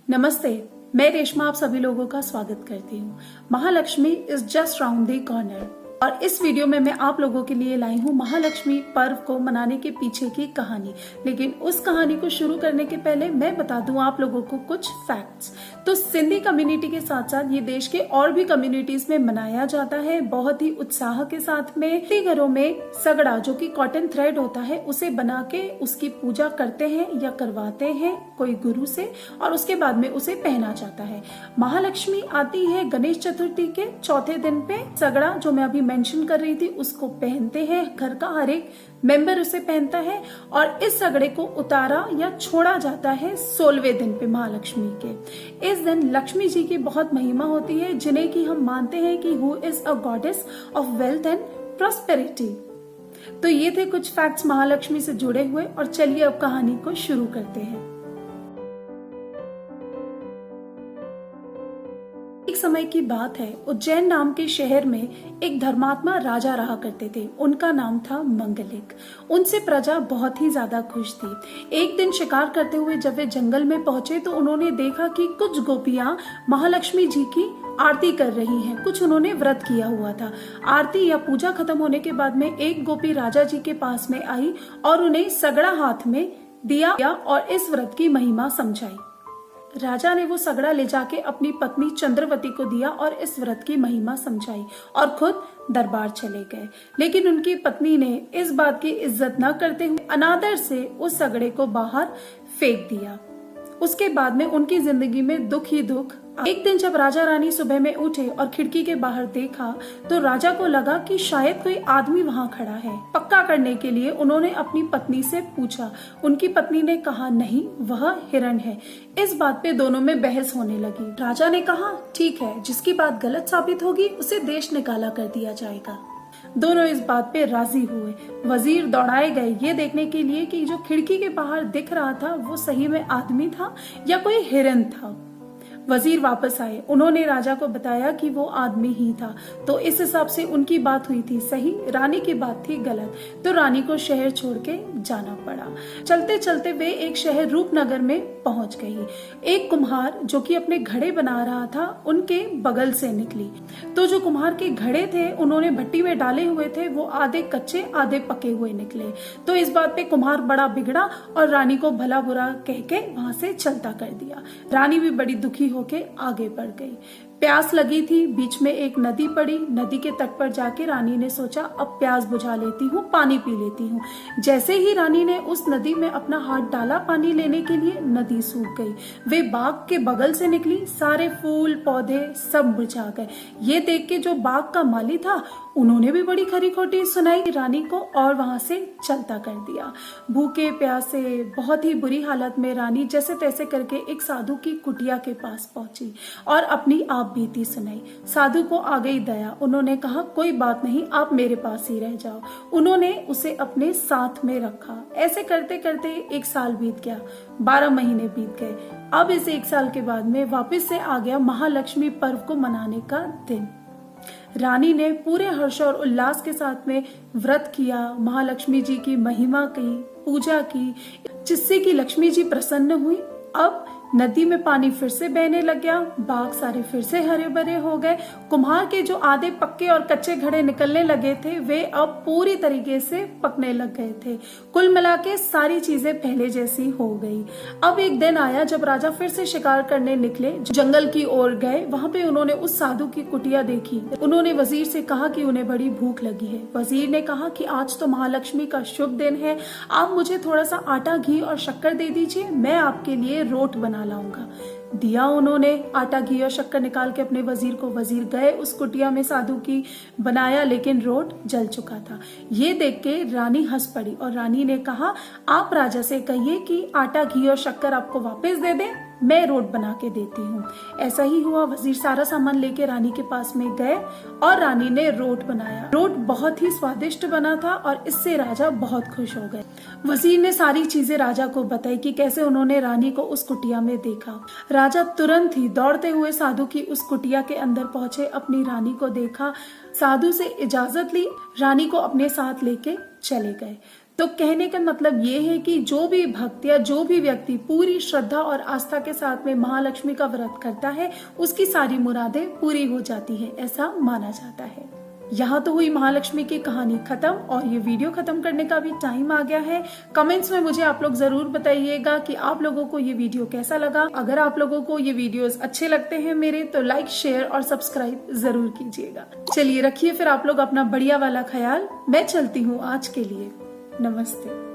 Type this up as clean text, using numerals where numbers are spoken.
नमस्ते, मैं रेशमा आप सभी लोगों का स्वागत करती हूँ। Mahalakshmi is just round the corner और इस वीडियो में मैं आप लोगों के लिए लाई हूँ महालक्ष्मी पर्व को मनाने के पीछे की कहानी। लेकिन उस कहानी को शुरू करने के पहले मैं बता दूं आप लोगों को कुछ फैक्ट्स। तो सिंधी कम्युनिटी के साथ साथ ये देश के और भी कम्युनिटीज में मनाया जाता है बहुत ही उत्साह के साथ में। घरों में सगड़ा जो कि कॉटन थ्रेड होता है उसे बना के उसकी पूजा करते हैं या करवाते हैं कोई गुरु से और उसके बाद में उसे पहना जाता है। महालक्ष्मी आती है गणेश चतुर्थी के चौथे दिन पे। सगड़ा जो मैं अभी मेंशन कर रही थी उसको पहनते हैं, घर का हर एक मेंबर उसे पहनता है और इस सगड़े को उतारा या छोड़ा जाता है 16वें दिन पे महालक्ष्मी के। इस दिन लक्ष्मी जी की बहुत महिमा होती है जिन्हें कि हम मानते हैं कि who is a goddess of wealth and prosperity. तो ये थे कुछ फैक्ट्स महालक्ष्मी से जुड़े हुए और चलिए अब कहानी को शुरू करते हैं। एक समय की बात है, उज्जैन नाम के शहर में एक धर्मात्मा राजा रहा करते थे। उनका नाम था मंगलिक। उनसे प्रजा बहुत ही ज्यादा खुश थी। एक दिन शिकार करते हुए जब वे जंगल में पहुंचे तो उन्होंने देखा कि कुछ गोपियां महालक्ष्मी जी की आरती कर रही हैं। कुछ उन्होंने व्रत किया हुआ था। आरती या पूजा खत्म होने के बाद में एक गोपी राजा जी के पास में आई और उन्हें सगड़ा हाथ में दिया और इस व्रत की महिमा समझाई। राजा ने वो सगड़ा ले जाके अपनी पत्नी चंद्रवती को दिया और इस व्रत की महिमा समझाई और खुद दरबार चले गए। लेकिन उनकी पत्नी ने इस बात की इज्जत न करते हुए अनादर से उस सगड़े को बाहर फेंक दिया। उसके बाद में उनकी जिंदगी में दुख ही दुख। एक दिन जब राजा रानी सुबह में उठे और खिड़की के बाहर देखा तो राजा को लगा कि शायद कोई आदमी वहां खड़ा है। पक्का करने के लिए उन्होंने अपनी पत्नी से पूछा। उनकी पत्नी ने कहा नहीं, वह हिरण है। इस बात पे दोनों में बहस होने लगी। राजा ने कहा ठीक है, जिसकी बात गलत साबित होगी उसे देश निकाला कर दिया जाएगा। दोनों इस बात पे राजी हुए। वजीर दौड़ाए गए ये देखने के लिए कि जो खिड़की के बाहर दिख रहा था वो सही में आदमी था या कोई हिरन था। वजीर वापस आए। उन्होंने राजा को बताया कि वो आदमी ही था। तो इस हिसाब से उनकी बात हुई थी सही, रानी की बात थी गलत। तो रानी को शहर छोड़ के जाना पड़ा। चलते चलते वे एक शहर रूपनगर में पहुंच गई। एक कुम्हार जो कि अपने घड़े बना रहा था उनके बगल से निकली। तो जो कुम्हार के घड़े थे उन्होंने भट्टी में डाले हुए थे वो आधे कच्चे आधे पके हुए निकले। तो इस बात पे कुम्हार बड़ा बिगड़ा और रानी को भला बुरा कह के वहां से चलता कर दिया। रानी भी बड़ी दुखी होके आगे बढ़ गई। प्यास लगी थी, बीच में एक नदी पड़ी। नदी के तट पर जाके रानी ने सोचा अब प्यास बुझा लेती हूँ, पानी पी लेती हूँ। जैसे ही रानी ने उस नदी में अपना हाथ डाला पानी लेने के लिए, नदी सूख गई। वे बाग के बगल से निकली, सारे फूल पौधे सब मुरझा गए। ये देख के जो बाग का माली था उन्होंने भी बड़ी खरी खोटी सुनाई रानी को और वहां से चलता कर दिया। भूखे प्यासे बहुत ही बुरी हालत में रानी जैसे तैसे करके एक साधु की कुटिया के पास पहुंची और अपनी आप बीती सुनाई। साधु को आ गई दया। उन्होंने कहा कोई बात नहीं, आप मेरे पास ही रह जाओ। उन्होंने उसे अपने साथ में रखा। ऐसे करते करते 1 साल बीत गया, 12 महीने बीत गए। अब इस 1 साल के बाद में वापस से आ गया महालक्ष्मी पर्व को मनाने का दिन। रानी ने पूरे हर्ष और उल्लास के साथ में व्रत किया, महालक्ष्मी जी की महिमा की, पूजा की, जिससे कि लक्ष्मी जी प्रसन्न हुई। अब नदी में पानी फिर से बहने लग गया, बाग सारे फिर से हरे भरे हो गए। कुम्हार के जो आधे पक्के और कच्चे घड़े निकलने लगे थे वे अब पूरी तरीके से पकने लग गए थे। कुल मिला के सारी चीजें पहले जैसी हो गई। अब एक दिन आया जब राजा फिर से शिकार करने निकले, जंगल की ओर गए। वहां पे उन्होंने उस साधु की कुटिया देखी। उन्होंने वजीर से कहा कि उन्हें बड़ी भूख लगी है। वजीर ने कहा कि आज तो महालक्ष्मी का शुभ दिन है, आप मुझे थोड़ा सा आटा घी और शक्कर दे दीजिए, मैं आपके लिए रोट बना लाऊंगा। दिया उन्होंने आटा घी और शक्कर निकाल के अपने वजीर को। वजीर गए उस कुटिया में साधु की, बनाया, लेकिन रोट जल चुका था। ये देख के रानी हंस पड़ी और रानी ने कहा आप राजा से कहिए कि आटा घी और शक्कर आपको वापस दे दे, मैं रोट बना के देती हूँ। ऐसा ही हुआ। वजीर सारा सामान लेके रानी के पास में गए और रानी ने रोट बनाया। रोट बहुत ही स्वादिष्ट बना था और इससे राजा बहुत खुश हो गए। वजीर ने सारी चीजें राजा को बताई कि कैसे उन्होंने रानी को उस कुटिया में देखा। राजा तुरंत ही दौड़ते हुए साधु की उस कुटिया के अंदर पहुंचे, अपनी रानी को देखा, साधु से इजाजत ली, रानी को अपने साथ लेके चले गए। तो कहने का मतलब ये है कि जो भी भक्त या जो भी व्यक्ति पूरी श्रद्धा और आस्था के साथ में महालक्ष्मी का व्रत करता है, उसकी सारी मुरादें पूरी हो जाती है, ऐसा माना जाता है। यहाँ तो हुई महालक्ष्मी की कहानी खत्म और ये वीडियो खत्म करने का भी टाइम आ गया है। कमेंट्स में मुझे आप लोग जरूर बताइएगा कि आप लोगों को ये वीडियो कैसा लगा। अगर आप लोगों को ये वीडियोस अच्छे लगते हैं मेरे, तो लाइक, शेयर और सब्सक्राइब जरूर कीजिएगा। चलिए रखिए फिर आप लोग अपना बढ़िया वाला ख्याल। मैं चलती हूँ आज के लिए। नमस्ते।